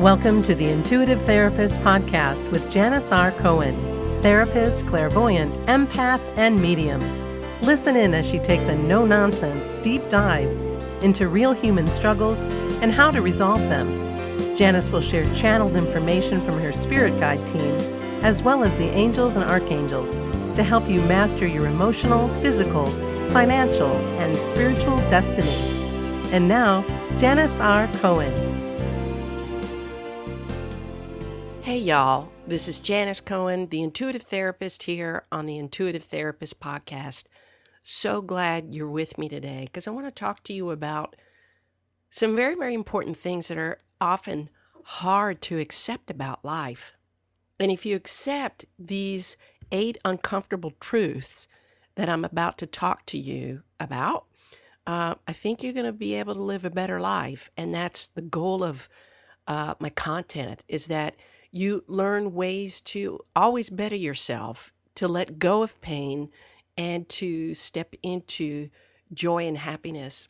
Welcome to the Intuitive Therapist Podcast with Janis Cohen, therapist, clairvoyant, empath, and medium. Listen in as she takes a no-nonsense deep dive into real human struggles and how to resolve them. Janis will share channeled information from her spirit guide team, as well as the angels and archangels, to help you master your emotional, physical, financial, and spiritual destiny. And now, Janis R. Cohen. Hey y'all, this is Janis Cohen, the Intuitive Therapist here on the Intuitive Therapist Podcast. So glad you're with me today because I want to talk to you about some very, very important things that are often hard to accept about life. And if you accept these 8 uncomfortable truths that I'm about to talk to you about, I think you're going to be able to live a better life. And that's the goal of my content, is that you learn ways to always better yourself, to let go of pain, and to step into joy and happiness.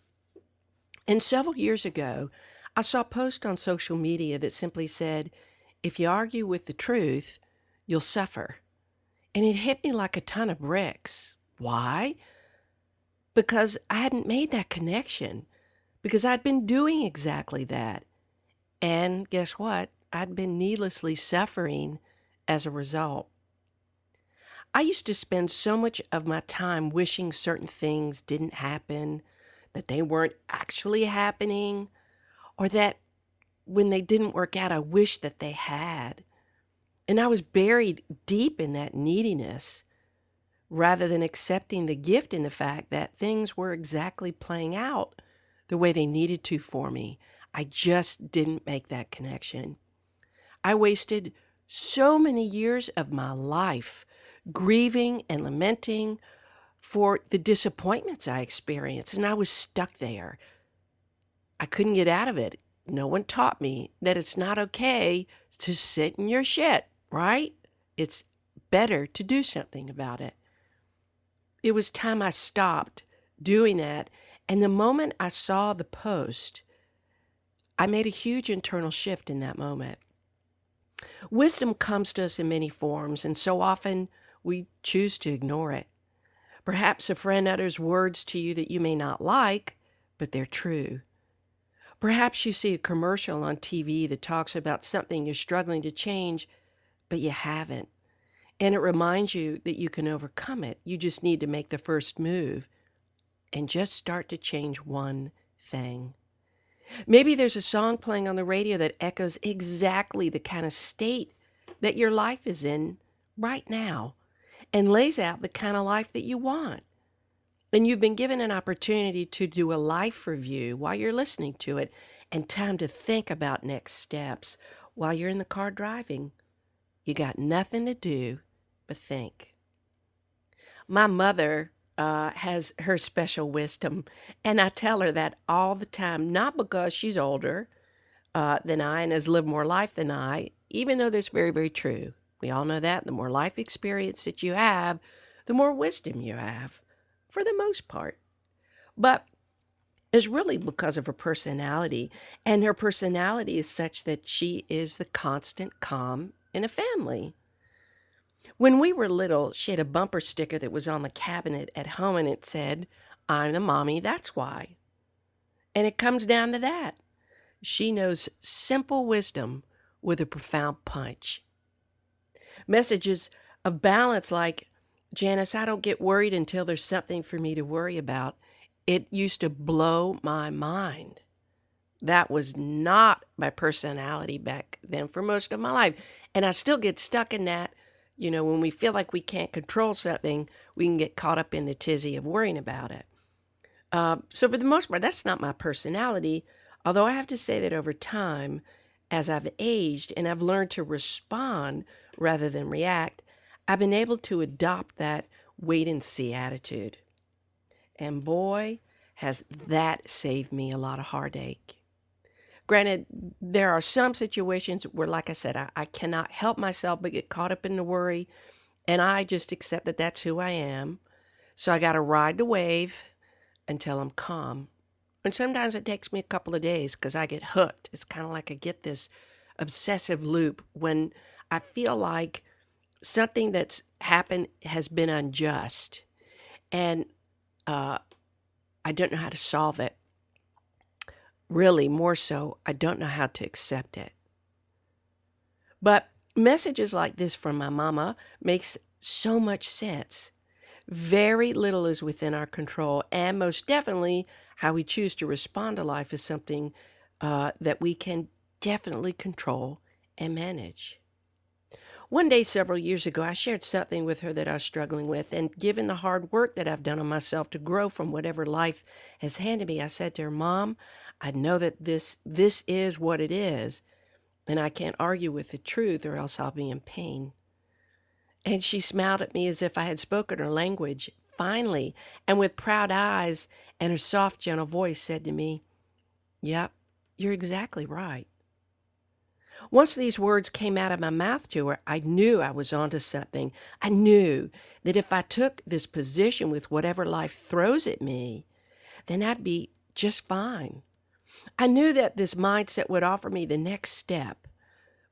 And several years ago, I saw a post on social media that simply said, if you argue with the truth, you'll suffer. And it hit me like a ton of bricks. Why? Because I hadn't made that connection, because I'd been doing exactly that. And guess what? I'd been needlessly suffering as a result. I used to spend so much of my time wishing certain things didn't happen, that they weren't actually happening, or that when they didn't work out, I wished that they had. And I was buried deep in that neediness, rather than accepting the gift in the fact that things were exactly playing out the way they needed to for me. I just didn't make that connection. I wasted so many years of my life grieving and lamenting for the disappointments I experienced, and I was stuck there. I couldn't get out of it. No one taught me that it's not okay to sit in your shit, right? It's better to do something about it. It was time I stopped doing that, and the moment I saw the post, I made a huge internal shift in that moment. Wisdom comes to us in many forms, and so often we choose to ignore it. Perhaps a friend utters words to you that you may not like, but they're true. Perhaps you see a commercial on TV that talks about something you're struggling to change, but you haven't. And it reminds you that you can overcome it. You just need to make the first move and just start to change one thing. Maybe there's a song playing on the radio that echoes exactly the kind of state that your life is in right now and lays out the kind of life that you want. And you've been given an opportunity to do a life review while you're listening to it, and time to think about next steps while you're in the car driving. You got nothing to do but think. My mother has her special wisdom, and I tell her that all the time, not because she's older than I and has lived more life than I, even though that's very, very true. We all know that. The more life experience that you have, the more wisdom you have, for the most part. But it's really because of her personality, and her personality is such that she is the constant calm in the family. When we were little, she had a bumper sticker that was on the cabinet at home, and it said, "I'm the mommy, that's why." And it comes down to that. She knows simple wisdom with a profound punch. Messages of balance like, "Janis, I don't get worried until there's something for me to worry about." It used to blow my mind. That was not my personality back then for most of my life. And I still get stuck in that. You know, when we feel like we can't control something, we can get caught up in the tizzy of worrying about it. So for the most part, that's not my personality. Although I have to say that over time, as I've aged and I've learned to respond rather than react, I've been able to adopt that wait and see attitude. And boy, has that saved me a lot of heartache. Granted, there are some situations where, like I said, I cannot help myself but get caught up in the worry, and I just accept that that's who I am. So I got to ride the wave until I'm calm. And sometimes it takes me a couple of days because I get hooked. It's kind of like I get this obsessive loop when I feel like something that's happened has been unjust, and uh, I don't know how to solve it. Really, more so, I don't know how to accept it. But messages like this from my mama makes so much sense. Very little is within our control, and most definitely, how we choose to respond to life is something that we can definitely control and manage. One day, several years ago, I shared something with her that I was struggling with, and given the hard work that I've done on myself to grow from whatever life has handed me, I said to her, "Mom, I know that this is what it is, and I can't argue with the truth or else I'll be in pain." And she smiled at me as if I had spoken her language, finally, and with proud eyes and her soft, gentle voice said to me, "Yep, you're exactly right." Once these words came out of my mouth to her, I knew I was onto something. I knew that if I took this position with whatever life throws at me, then I'd be just fine. I knew that this mindset would offer me the next step,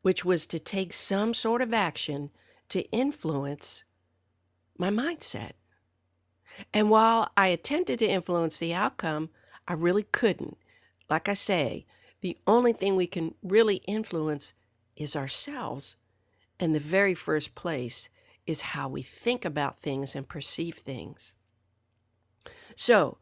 which was to take some sort of action to influence my mindset. And while I attempted to influence the outcome, I really couldn't. Like I say, the only thing we can really influence is ourselves. And the very first place is how we think about things and perceive things. So,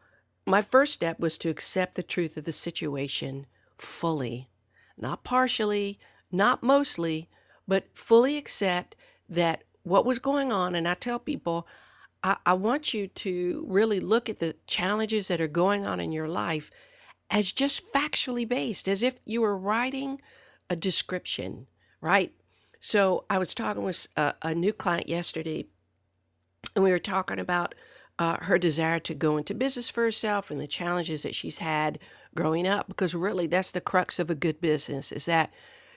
my first step was to accept the truth of the situation fully, not partially, not mostly, but fully accept that what was going on. And I tell people, I want you to really look at the challenges that are going on in your life as just factually based, as if you were writing a description, right? So I was talking with a new client yesterday, and we were talking about her desire to go into business for herself and the challenges that she's had growing up, because really that's the crux of a good business, is that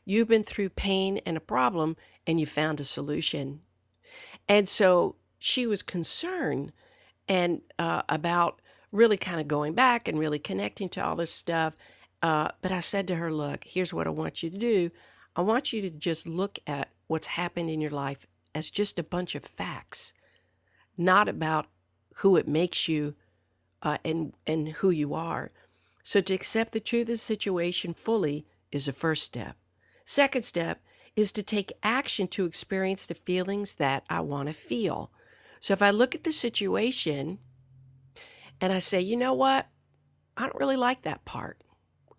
you've been through pain and a problem and you found a solution. And so she was concerned and about really kind of going back and really connecting to all this stuff. But I said to her, "Look, here's what I want you to do. I want you to just look at what's happened in your life as just a bunch of facts, not about who it makes you and who you are." So to accept the truth of the situation fully is the first step. Second step is to take action to experience the feelings that I want to feel. So if I look at the situation and I say, "You know what? I don't really like that part.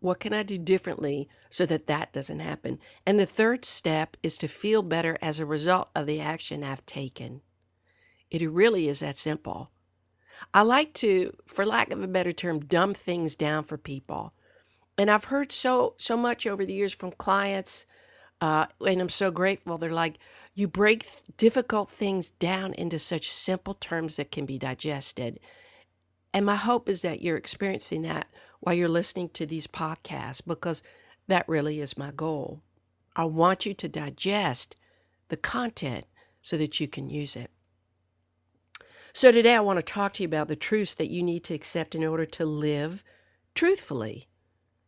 What can I do differently so that that doesn't happen?" And the third step is to feel better as a result of the action I've taken. It really is that simple. I like to, for lack of a better term, dumb things down for people. And I've heard so much over the years from clients, and I'm so grateful. They're like, "You break difficult things down into such simple terms that can be digested." And my hope is that you're experiencing that while you're listening to these podcasts, because that really is my goal. I want you to digest the content so that you can use it. So today I want to talk to you about the truths that you need to accept in order to live truthfully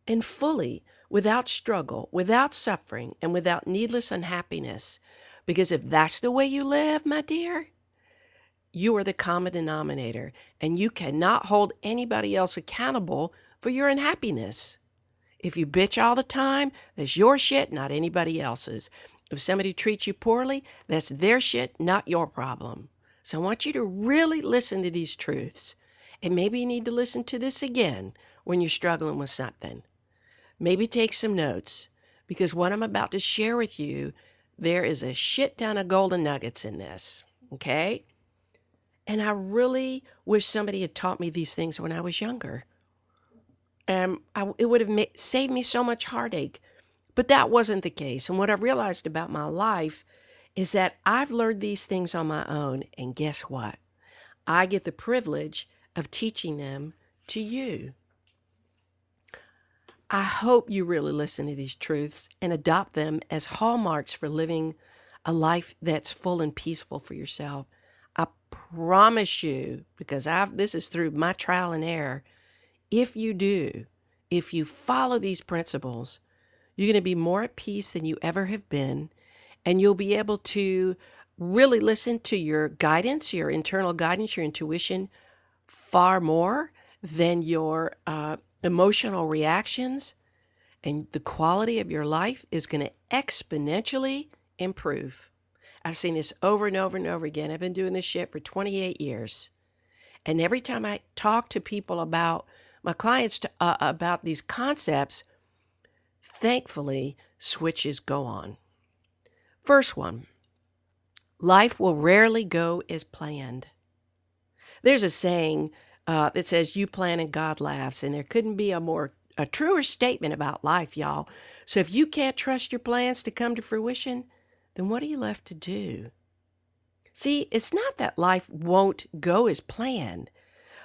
and fully, without struggle, without suffering, and without needless unhappiness. Because if that's the way you live, my dear, you are the common denominator, and you cannot hold anybody else accountable for your unhappiness. If you bitch all the time, that's your shit, not anybody else's. If somebody treats you poorly, that's their shit, not your problem. So I want you to really listen to these truths. And maybe you need to listen to this again when you're struggling with something. Maybe take some notes, because what I'm about to share with you, there is a shit ton of golden nuggets in this, okay? And I really wish somebody had taught me these things when I was younger. It would have saved me so much heartache. But that wasn't the case. And what I've realized about my life is that I've learned these things on my own. And guess what? I get the privilege of teaching them to you. I hope you really listen to these truths and adopt them as hallmarks for living a life that's full and peaceful for yourself. I promise you, because this is through my trial and error, if you do, if you follow these principles, You're going to be more at peace than you ever have been, and you'll be able to really listen to your guidance, your internal guidance, your intuition far more than your emotional reactions, and the quality of your life is going to exponentially improve. I've seen this over and over and over again. I've been doing this shit for 28 years. And every time I talk to people about my clients about these concepts, thankfully, switches go on. First one, life will rarely go as planned. There's a saying that says, you plan and God laughs, and there couldn't be a truer statement about life, y'all. So if you can't trust your plans to come to fruition, then what are you left to do? See, it's not that life won't go as planned,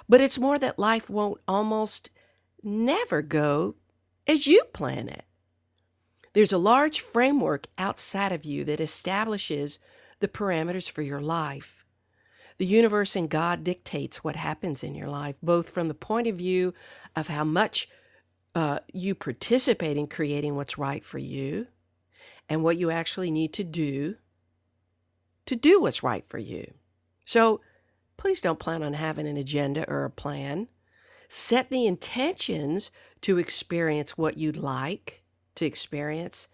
but it's more that life won't almost never go as you plan it. There's a large framework outside of you that establishes the parameters for your life. The universe and God dictates what happens in your life, both from the point of view of how much you participate in creating what's right for you and what you actually need to do what's right for you. So please don't plan on having an agenda or a plan. Set the intentions to experience what you'd like to experience.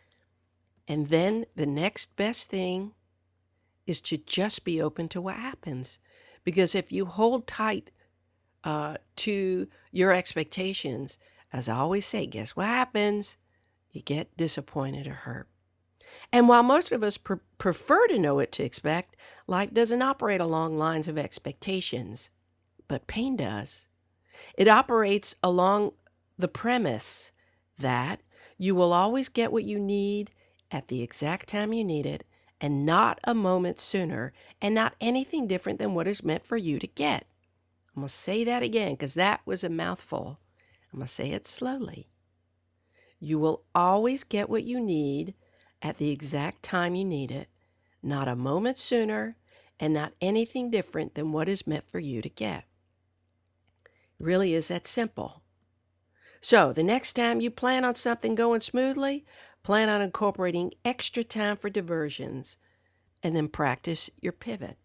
And then the next best thing is to just be open to what happens. Because if you hold tight to your expectations, as I always say, guess what happens? You get disappointed or hurt. And while most of us prefer to know what to expect, life doesn't operate along lines of expectations, but pain does. It operates along the premise that you will always get what you need at the exact time you need it, and not a moment sooner, and not anything different than what is meant for you to get. I'm going to say that again because that was a mouthful. I'm going to say it slowly. You will always get what you need at the exact time you need it, not a moment sooner, and not anything different than what is meant for you to get. It really is that simple. So the next time you plan on something going smoothly, plan on incorporating extra time for diversions, and then practice your pivot.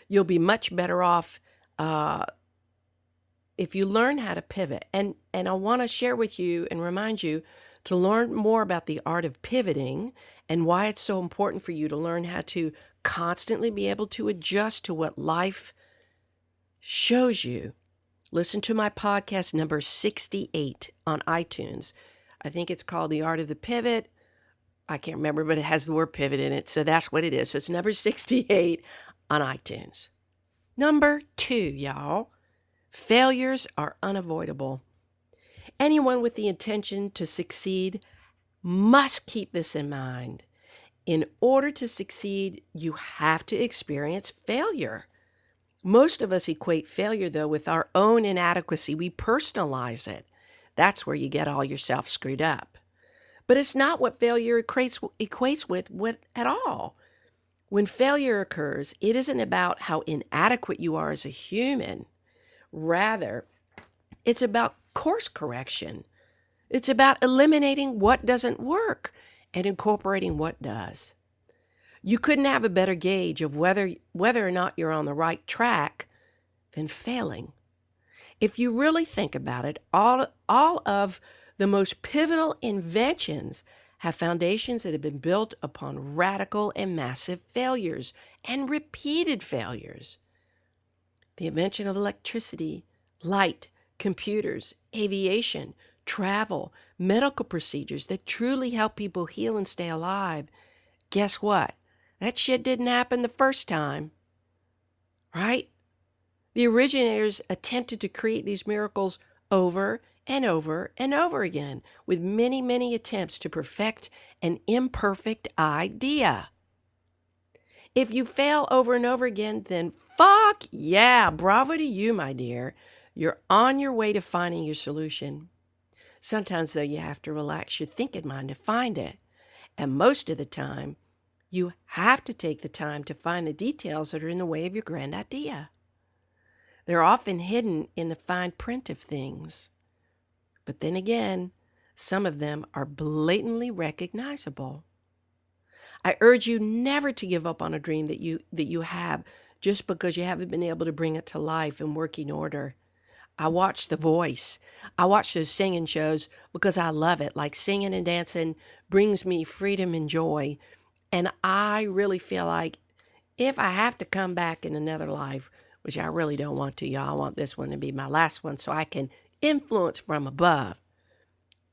You'll be much better off if you learn how to pivot. And I want to share with you and remind you to learn more about the art of pivoting and why it's so important for you to learn how to constantly be able to adjust to what life shows you. Listen to my podcast number 68 on iTunes. I think it's called The Art of the Pivot. I can't remember, but it has the word pivot in it, so that's what it is. So it's number 68 on iTunes. Number 2, y'all. Failures are unavoidable. Anyone with the intention to succeed must keep this in mind. In order to succeed, you have to experience failure. Most of us equate failure, though, with our own inadequacy. We personalize it. That's where you get all yourself screwed up. But it's not what failure equates with at all. When failure occurs, it isn't about how inadequate you are as a human. Rather, it's about course correction. It's about eliminating what doesn't work and incorporating what does. You couldn't have a better gauge of whether or not you're on the right track than failing. If you really think about it, all of the most pivotal inventions have foundations that have been built upon radical and massive failures and repeated failures. The invention of electricity, light, computers, aviation, travel, medical procedures that truly help people heal and stay alive. Guess what? That shit didn't happen the first time, right? The originators attempted to create these miracles over and over and over again with many, many attempts to perfect an imperfect idea. If you fail over and over again, then fuck yeah, bravo to you, my dear. You're on your way to finding your solution. Sometimes, though, you have to relax your thinking mind to find it. And most of the time, you have to take the time to find the details that are in the way of your grand idea. They're often hidden in the fine print of things. But then again, Some of them are blatantly recognizable. I urge you never to give up on a dream that you have just because you haven't been able to bring it to life in working order. I watch The Voice. I watch those singing shows because I love it. Like singing and dancing brings me freedom and joy. And I really feel like if I have to come back in another life, which I really don't want to, y'all, I want this one to be my last one so I can influence from above.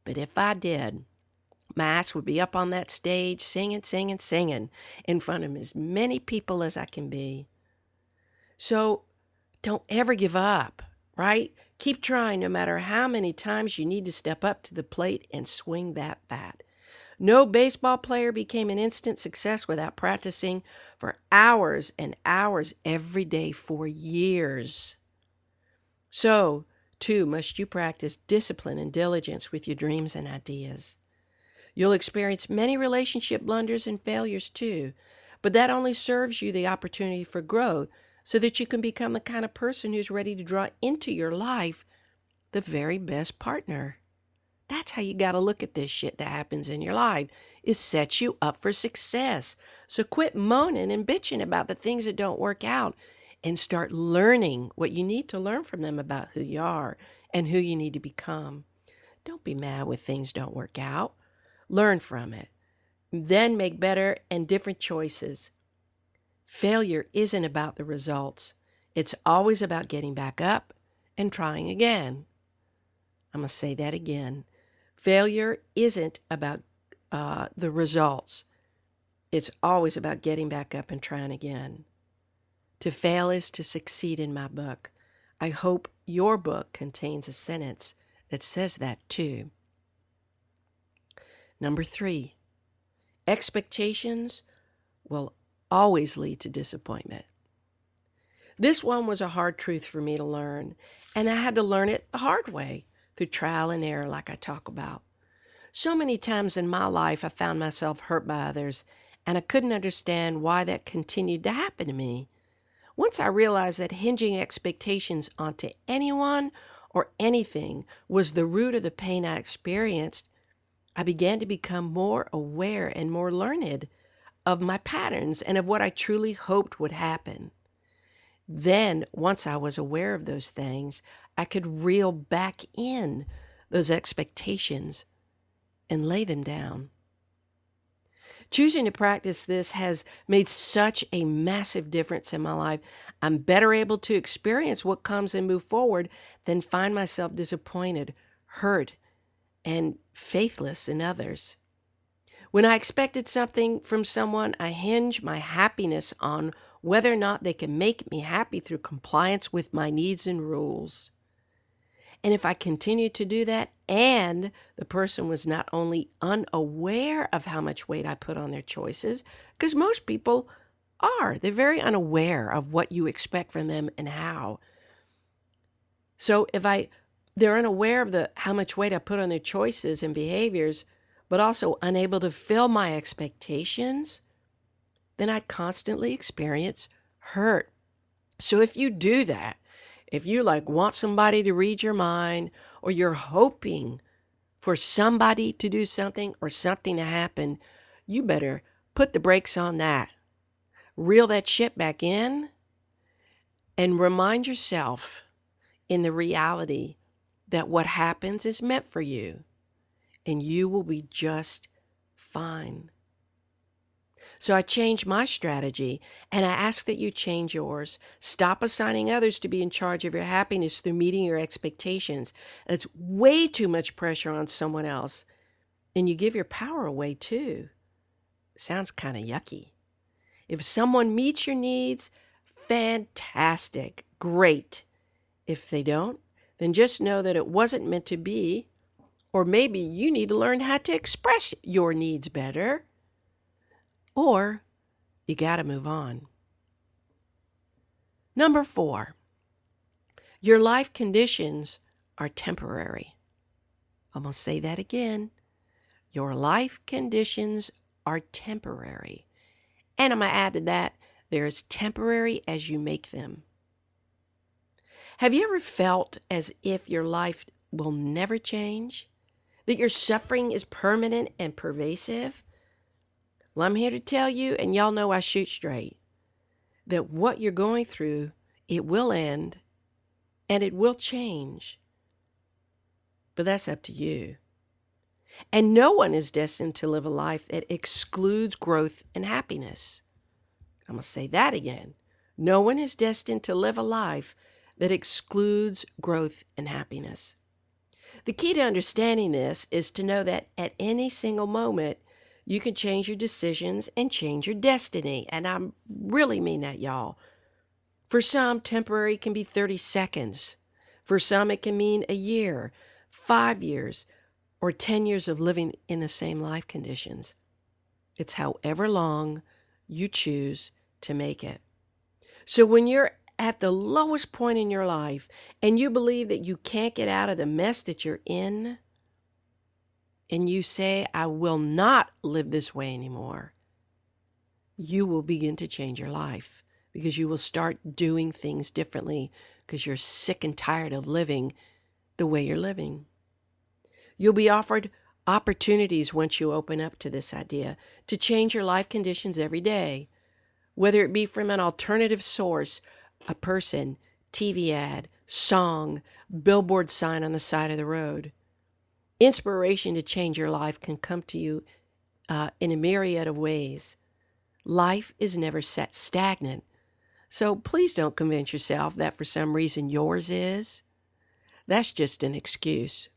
But if I did, my ass would be up on that stage singing, singing, singing in front of as many people as I can be. So don't ever give up, right? Keep trying no matter how many times you need to step up to the plate and swing that bat. No baseball player became an instant success without practicing for hours and hours every day for years. So, too, must you practice discipline and diligence with your dreams and ideas. You'll experience many relationship blunders and failures too, but that only serves you the opportunity for growth so that you can become the kind of person who's ready to draw into your life the very best partner. That's how you got to look at this shit that happens in your life. It sets you up for success. So quit moaning and bitching about the things that don't work out and start learning what you need to learn from them about who you are and who you need to become. Don't be mad when things don't work out. Learn from it. Then make better and different choices. Failure isn't about the results. It's always about getting back up and trying again. I'm going to say that again. Failure isn't about the results. It's always about getting back up and trying again. To fail is to succeed in my book. I hope your book contains a sentence that says that too. Number 3, expectations will always lead to disappointment. This one was a hard truth for me to learn, and I had to learn it the hard way through trial and error like I talk about. So many times in my life I found myself hurt by others, and I couldn't understand why that continued to happen to me. Once I realized that hinging expectations onto anyone or anything was the root of the pain I experienced, I began to become more aware and more learned of my patterns and of what I truly hoped would happen. Then, once I was aware of those things, I could reel back in those expectations and lay them down. Choosing to practice this has made such a massive difference in my life. I'm better able to experience what comes and move forward than find myself disappointed, hurt, and faithless in others. When I expected something from someone, I hinge my happiness on whether or not they can make me happy through compliance with my needs and rules. And if I continued to do that and the person was not only unaware of how much weight I put on their choices, because most people are, they're very unaware of what you expect from them and how. So if they're unaware of how much weight I put on their choices and behaviors, but also unable to fill my expectations, then I constantly experience hurt. So if you do that, if you want somebody to read your mind, or you're hoping for somebody to do something or something to happen, you better put the brakes on that. Reel that shit back in and remind yourself in the reality that what happens is meant for you and you will be just fine. So I changed my strategy, and I ask that you change yours. Stop assigning others to be in charge of your happiness through meeting your expectations. That's way too much pressure on someone else, and you give your power away too. Sounds kind of yucky. If someone meets your needs, fantastic, great. If they don't, then just know that it wasn't meant to be, or maybe you need to learn how to express your needs better. Or you got to move on. Number 4, your life conditions are temporary. I'm going to say that again. Your life conditions are temporary. And I'm going to add to that, they're as temporary as you make them. Have you ever felt as if your life will never change? That your suffering is permanent and pervasive? Well, I'm here to tell you, and y'all know I shoot straight, that what you're going through, it will end and it will change. But that's up to you. And no one is destined to live a life that excludes growth and happiness. I'm going to say that again. No one is destined to live a life that excludes growth and happiness. The key to understanding this is to know that at any single moment, you can change your decisions and change your destiny. And I really mean that, y'all. For some, temporary can be 30 seconds. For some, it can mean a year, 5 years, or 10 years of living in the same life conditions. It's however long you choose to make it. So when you're at the lowest point in your life and you believe that you can't get out of the mess that you're in, and you say, I will not live this way anymore, you will begin to change your life because you will start doing things differently because you're sick and tired of living the way you're living. You'll be offered opportunities once you open up to this idea to change your life conditions every day, whether it be from an alternative source, a person, TV ad, song, billboard sign on the side of the road. Inspiration to change your life can come to you in a myriad of ways. Life is never set stagnant. So please don't convince yourself that for some reason yours is. That's just an excuse.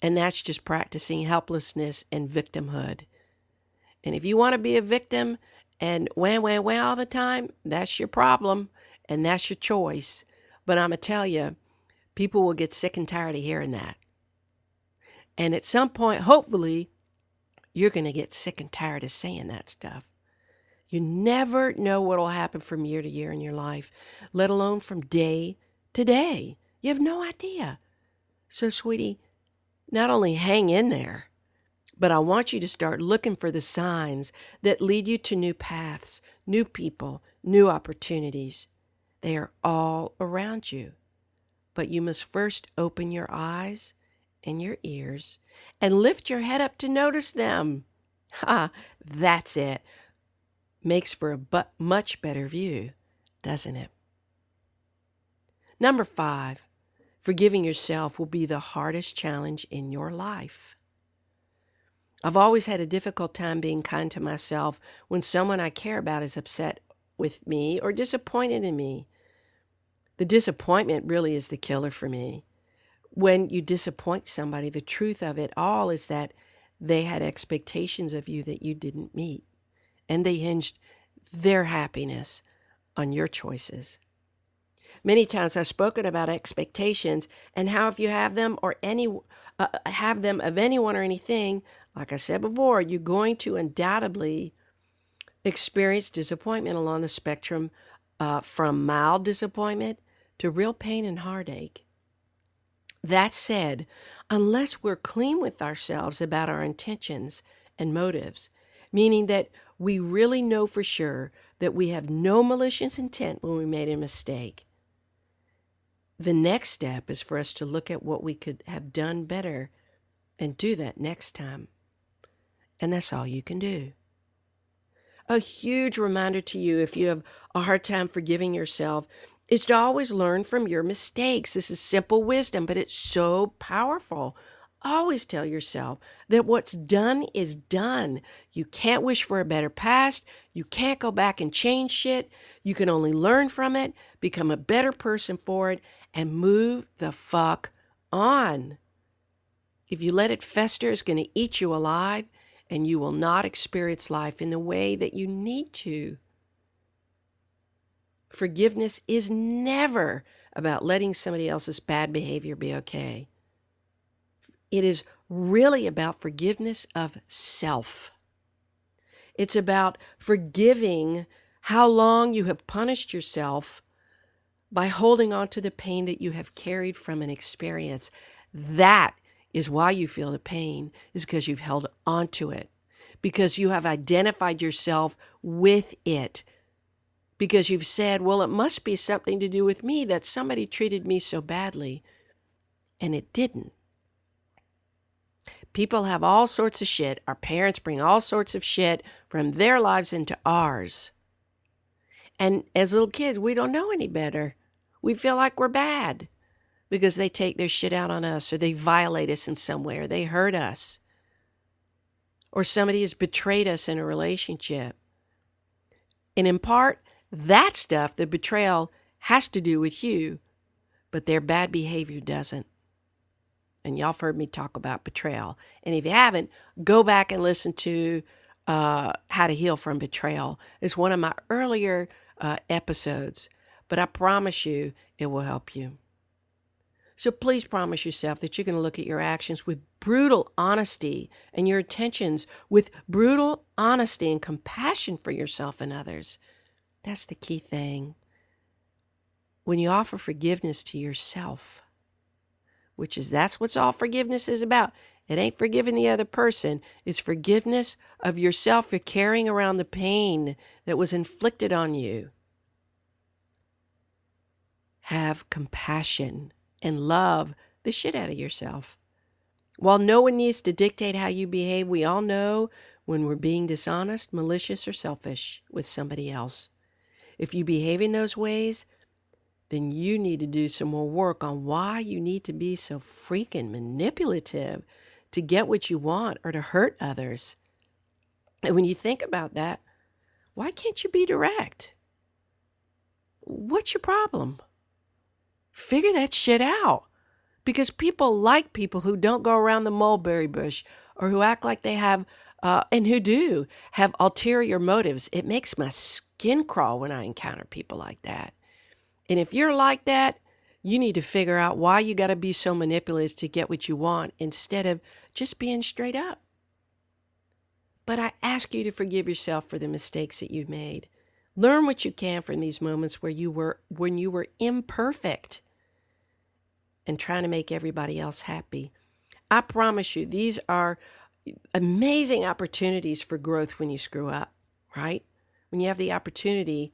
And that's just practicing helplessness and victimhood. And if you want to be a victim and wah all the time, that's your problem and that's your choice. But I'm going to tell you, people will get sick and tired of hearing that. And at some point, hopefully, you're going to get sick and tired of saying that stuff. You never know what will happen from year to year in your life, let alone from day to day. You have no idea. So, sweetie, not only hang in there, but I want you to start looking for the signs that lead you to new paths, new people, new opportunities. They are all around you. But you must first open your eyes and your ears and lift your head up to notice them. That's it. Makes for a much better view, doesn't it? Number 5, forgiving yourself will be the hardest challenge in your life. I've always had a difficult time being kind to myself when someone I care about is upset with me or disappointed in me. The disappointment really is the killer for me. When you disappoint somebody, the truth of it all is that they had expectations of you that you didn't meet, and they hinged their happiness on your choices. Many times I've spoken about expectations and how if you have them have them of anyone or anything, like I said before, you're going to undoubtedly experience disappointment along the spectrum from mild disappointment to real pain and heartache. That said, unless we're clean with ourselves about our intentions and motives, meaning that we really know for sure that we have no malicious intent when we made a mistake, the next step is for us to look at what we could have done better and do that next time. And that's all you can do. A huge reminder to you if you have a hard time forgiving yourself is to always learn from your mistakes. This is simple wisdom, but it's so powerful. Always tell yourself that what's done is done. You can't wish for a better past. You can't go back and change shit. You can only learn from it, become a better person for it, and move the fuck on. If you let it fester, it's going to eat you alive, and you will not experience life in the way that you need to. Forgiveness is never about letting somebody else's bad behavior be okay. It is really about forgiveness of self. It's about forgiving how long you have punished yourself by holding on to the pain that you have carried from an experience. That is why you feel the pain, is because you've held on to it, because you have identified yourself with it, because you've said, well, it must be something to do with me that somebody treated me so badly, and it didn't. People have all sorts of shit. Our parents bring all sorts of shit from their lives into ours. And as little kids, we don't know any better. We feel like we're bad because they take their shit out on us, or they violate us in some way, or they hurt us, or somebody has betrayed us in a relationship. And in part, that stuff, the betrayal, has to do with you, but their bad behavior doesn't. And y'all have heard me talk about betrayal. And if you haven't, go back and listen to How to Heal from Betrayal. It's one of my earlier episodes, but I promise you it will help you. So please promise yourself that you're going to look at your actions with brutal honesty and your intentions with brutal honesty and compassion for yourself and others. That's the key thing. When you offer forgiveness to yourself, that's what all forgiveness is about. It ain't forgiving the other person. It's forgiveness of yourself for carrying around the pain that was inflicted on you. Have compassion and love the shit out of yourself. While no one needs to dictate how you behave, we all know when we're being dishonest, malicious, or selfish with somebody else. If you behave in those ways, then you need to do some more work on why you need to be so freaking manipulative to get what you want or to hurt others. And when you think about that, why can't you be direct? What's your problem? Figure that shit out. Because people like people who don't go around the mulberry bush or who act like they have, and who do have ulterior motives. It makes my skin crawl when I encounter people like that. And if you're like that, you need to figure out why you got to be so manipulative to get what you want instead of just being straight up. But I ask you to forgive yourself for the mistakes that you've made. Learn what you can from these moments when you were imperfect and trying to make everybody else happy. I promise you, these are amazing opportunities for growth when you screw up, right? When you have the opportunity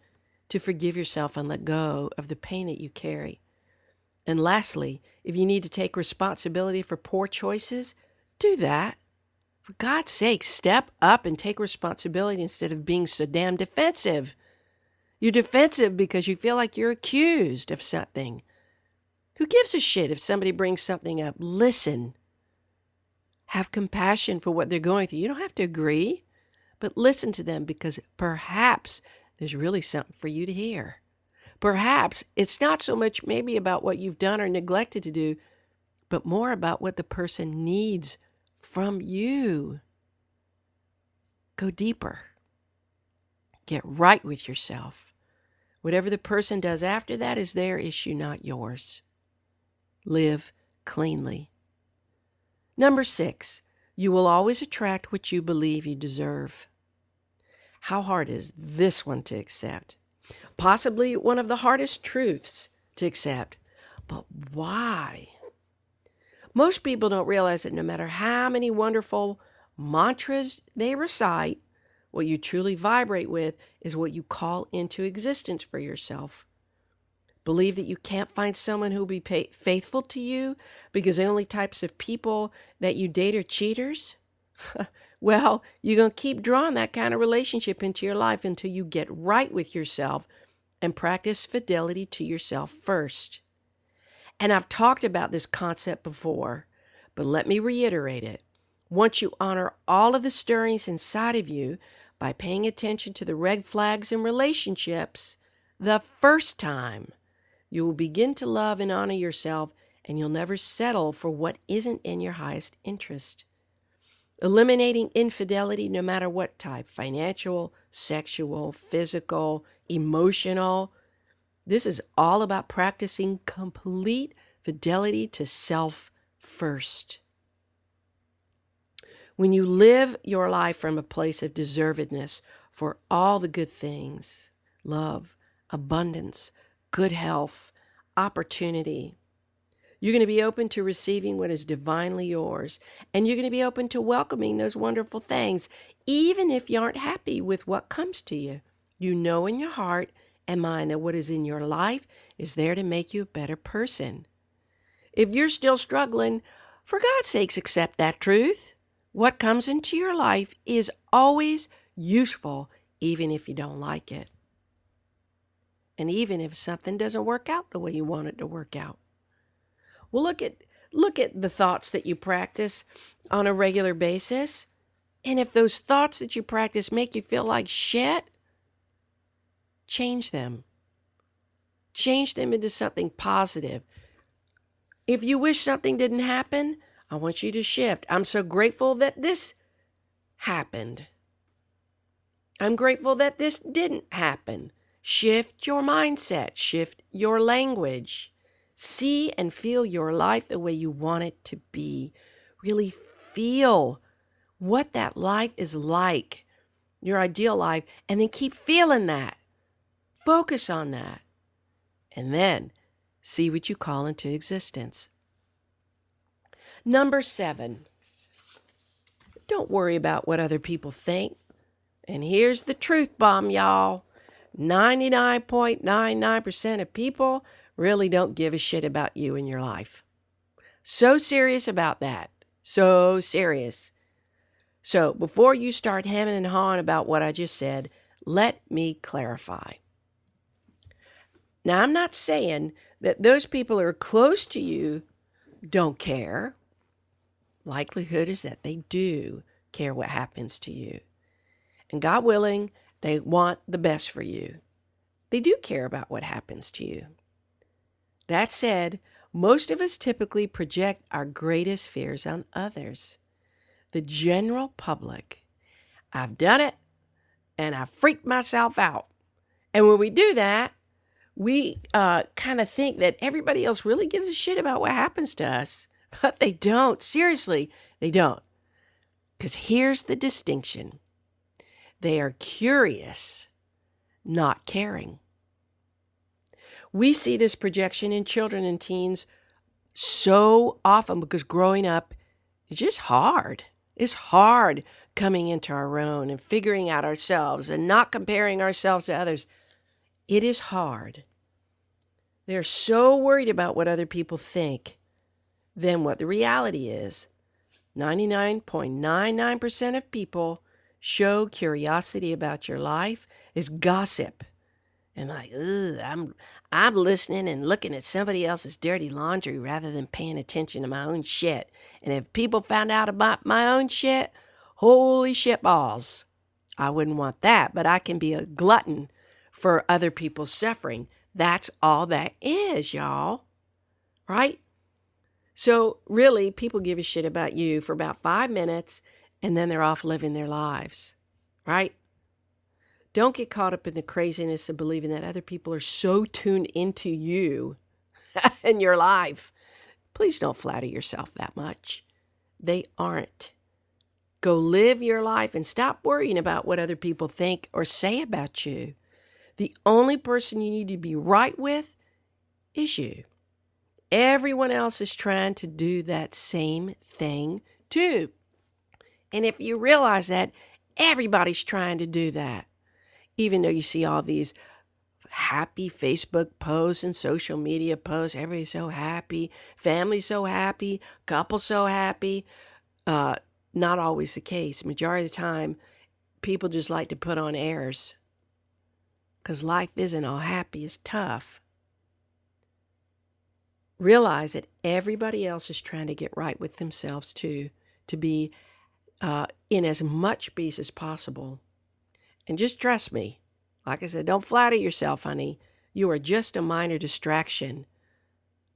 to forgive yourself and let go of the pain that you carry. And lastly, if you need to take responsibility for poor choices, do that. For God's sake, step up and take responsibility instead of being so damn defensive. You're defensive because you feel like you're accused of something. Who gives a shit if somebody brings something up? Listen. Have compassion for what they're going through. You don't have to agree, but listen to them because perhaps there's really something for you to hear. Perhaps it's not so much maybe about what you've done or neglected to do, but more about what the person needs from you. Go deeper. Get right with yourself. Whatever the person does after that is their issue, not yours. Live cleanly. Number 6, you will always attract what you believe you deserve. How hard is this one to accept? Possibly one of the hardest truths to accept. But why? Most people don't realize that no matter how many wonderful mantras they recite, what you truly vibrate with is what you call into existence for yourself. Believe that you can't find someone who will be faithful to you because the only types of people that you date are cheaters? Well, you're going to keep drawing that kind of relationship into your life until you get right with yourself and practice fidelity to yourself first. And I've talked about this concept before, but let me reiterate it. Once you honor all of the stirrings inside of you by paying attention to the red flags in relationships, the first time, you will begin to love and honor yourself, and you'll never settle for what isn't in your highest interest. Eliminating infidelity, no matter what type, financial, sexual, physical, emotional. This is all about practicing complete fidelity to self first. When you live your life from a place of deservedness for all the good things, love, abundance, good health, opportunity, you're going to be open to receiving what is divinely yours, and you're going to be open to welcoming those wonderful things, even if you aren't happy with what comes to you. You know in your heart and mind that what is in your life is there to make you a better person. If you're still struggling For God's sakes, accept that truth. What comes into your life is always useful, even if you don't like it. And even if something doesn't work out the way you want it to work out. Well, look at the thoughts that you practice on a regular basis. And if those thoughts that you practice make you feel like shit, change them. Change them into something positive. If you wish something didn't happen, I want you to shift. I'm so grateful that this happened. I'm grateful that this didn't happen. Shift your mindset. Shift your language. See and feel your life the way you want it to be. Really feel what that life is like, your ideal life, and then keep feeling that. Focus on that. And then see what you call into existence. Number 7, don't worry about what other people think. And here's the truth bomb, y'all. 99.99% of people really don't give a shit about you and your life. So serious about that. So serious. So before you start hemming and hawing about what I just said, let me clarify. Now, I'm not saying that those people who are close to you don't care. Likelihood is that they do care what happens to you. And God willing, they want the best for you. They do care about what happens to you. That said, most of us typically project our greatest fears on others. The general public. I've done it, and I freaked myself out. And when we do that, we kind of think that everybody else really gives a shit about what happens to us. But they don't. Seriously, they don't. Because here's the distinction. They are curious, not caring. We see this projection in children and teens so often because growing up is just hard. It's hard coming into our own and figuring out ourselves and not comparing ourselves to others. It is hard. They're so worried about what other people think than what the reality is. 99.99% of people show curiosity about your life is gossip. And like, I'm listening and looking at somebody else's dirty laundry rather than paying attention to my own shit. And if people found out about my own shit, holy shit balls. I wouldn't want that, but I can be a glutton for other people's suffering. That's all that is, y'all. Right? So really, people give a shit about you for about 5 minutes, and then they're off living their lives. Right? Don't get caught up in the craziness of believing that other people are so tuned into you and your life. Please don't flatter yourself that much. They aren't. Go live your life and stop worrying about what other people think or say about you. The only person you need to be right with is you. Everyone else is trying to do that same thing too. And if you realize that, everybody's trying to do that. Even though you see all these happy Facebook posts and social media posts, everybody's so happy, family so happy, couple so happy. Not always the case. Majority of the time, people just like to put on airs because life isn't all happy. It's tough. Realize that everybody else is trying to get right with themselves too, to be in as much peace as possible. And just trust me. Like I said, don't flatter yourself, honey. You are just a minor distraction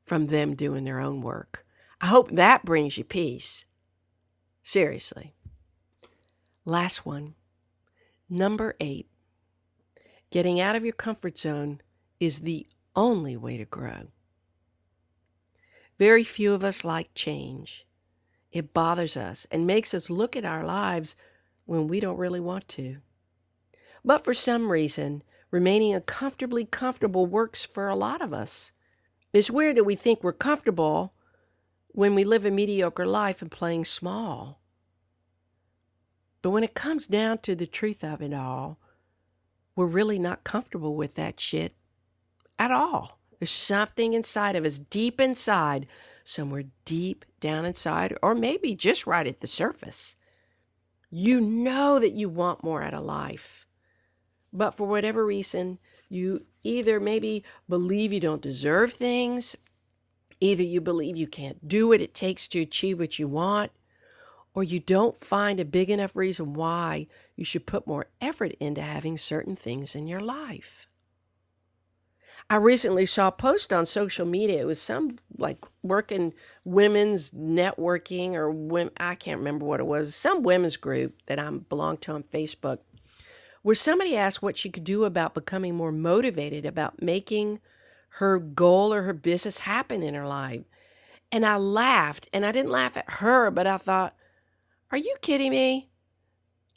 from them doing their own work. I hope that brings you peace. Seriously. Last one. Number 8. Getting out of your comfort zone is the only way to grow. Very few of us like change. It bothers us and makes us look at our lives when we don't really want to. But for some reason, remaining uncomfortably comfortable works for a lot of us. It's weird that we think we're comfortable when we live a mediocre life and playing small. But when it comes down to the truth of it all, we're really not comfortable with that shit at all. There's something inside of us, deep inside, somewhere deep down inside, or maybe just right at the surface. You know that you want more out of life, but for whatever reason, you either maybe believe you don't deserve things, either you believe you can't do what it takes to achieve what you want, or you don't find a big enough reason why you should put more effort into having certain things in your life. I recently saw a post on social media. It was some like working women's networking or women, I can't remember what it was, some women's group that I belong to on Facebook, where somebody asked what she could do about becoming more motivated about making her goal or her business happen in her life. And I laughed, and I didn't laugh at her, but I thought, are you kidding me?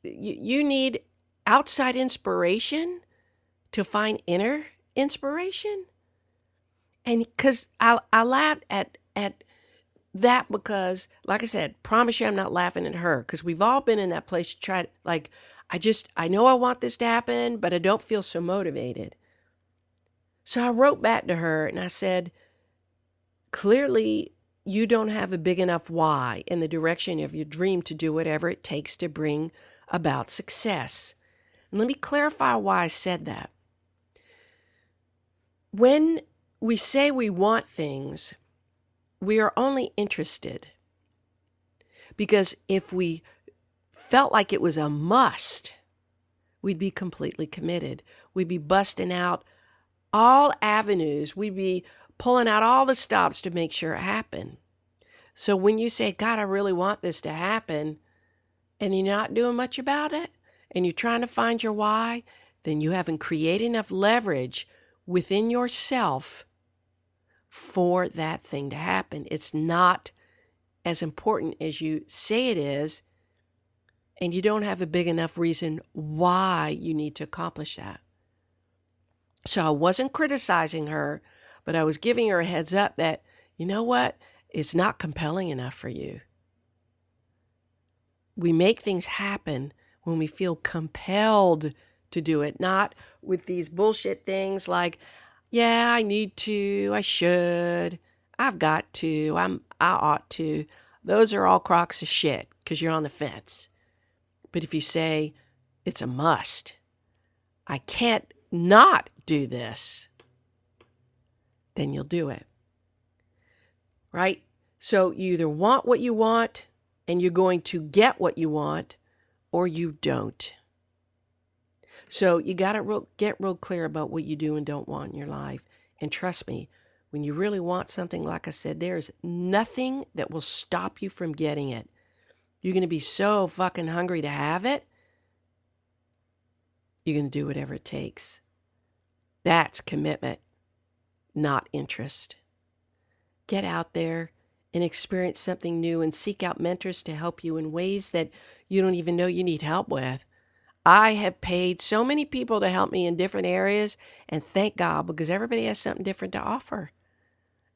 You need outside inspiration to find inner inspiration? And because I laughed at that because, like I said, promise you I'm not laughing at her, because we've all been in that place to try to, like, I know I want this to happen, but I don't feel so motivated. So I wrote back to her and I said, clearly you don't have a big enough why in the direction of your dream to do whatever it takes to bring about success. And let me clarify why I said that. When we say we want things, we are only interested. Because if we felt like it was a must, we'd be completely committed. We'd be busting out all avenues. We'd be pulling out all the stops to make sure it happened. So when you say, God, I really want this to happen, and you're not doing much about it, and you're trying to find your why, then you haven't created enough leverage within yourself for that thing to happen. It's not as important as you say it is, and you don't have a big enough reason why you need to accomplish that. So I wasn't criticizing her, but I was giving her a heads up that, you know what? It's not compelling enough for you. We make things happen when we feel compelled to do it, not with these bullshit things like, yeah, I need to, I should, I've got to, I ought to. Those are all crocks of shit because you're on the fence. But if you say, it's a must, I can't not do this, then you'll do it. Right? So you either want what you want and you're going to get what you want, or you don't. So you got to get real clear about what you do and don't want in your life. And trust me, when you really want something, like I said, there's nothing that will stop you from getting it. You're going to be so fucking hungry to have it, you're going to do whatever it takes. That's commitment, not interest. Get out there and experience something new and seek out mentors to help you in ways that you don't even know you need help with. I have paid so many people to help me in different areas, and thank God, because everybody has something different to offer.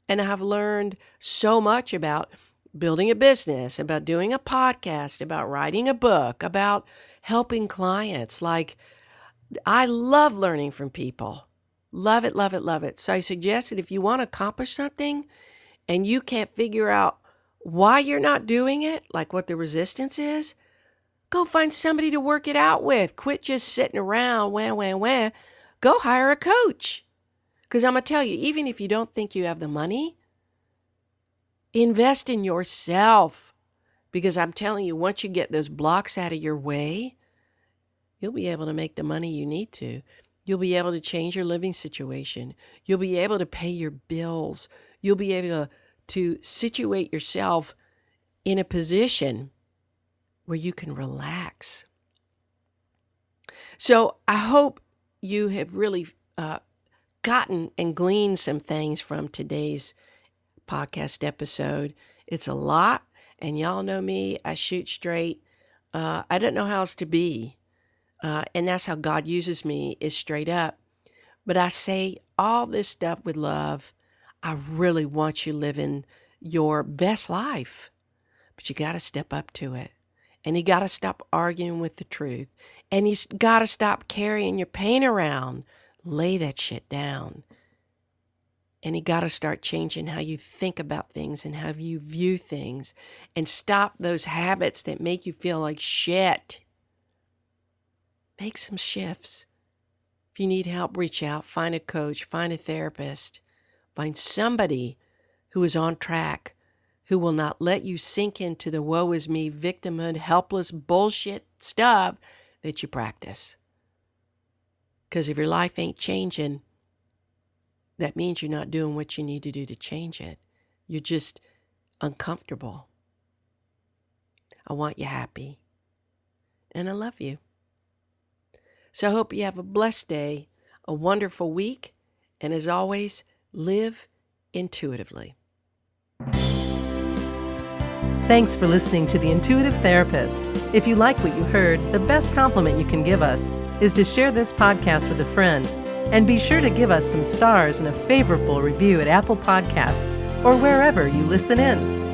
And I have learned so much about building a business, about doing a podcast, about writing a book, about helping clients. Like, I love learning from people. Love it, love it, love it. So I suggest that if you want to accomplish something and you can't figure out why you're not doing it, like what the resistance is, go find somebody to work it out with. Quit just sitting around, wah. Go hire a coach. Because I'm going to tell you, even if you don't think you have the money, invest in yourself. Because I'm telling you, once you get those blocks out of your way, you'll be able to make the money you need to. You'll be able to change your living situation. You'll be able to pay your bills. You'll be able to situate yourself in a position where you can relax. So I hope you have really gotten and gleaned some things from today's podcast episode. It's a lot, and y'all know me, I shoot straight. I don't know how else to be. And that's how God uses me, is straight up. But I say all this stuff with love. I really want you living your best life. But you got to step up to it. And you got to stop arguing with the truth. And you got to stop carrying your pain around. Lay that shit down. And you got to start changing how you think about things and how you view things, and stop those habits that make you feel like shit. Make some shifts. If you need help, reach out, find a coach, find a therapist, find somebody who is on track, who will not let you sink into the woe is me, victimhood, helpless bullshit stuff that you practice. Because if your life ain't changing, that means you're not doing what you need to do to change it. You're just uncomfortable. I want you happy. And I love you. So I hope you have a blessed day, a wonderful week, and as always, live intuitively. Thanks for listening to The Intuitive Therapist. If you like what you heard, the best compliment you can give us is to share this podcast with a friend. And be sure to give us some stars and a favorable review at Apple Podcasts or wherever you listen in.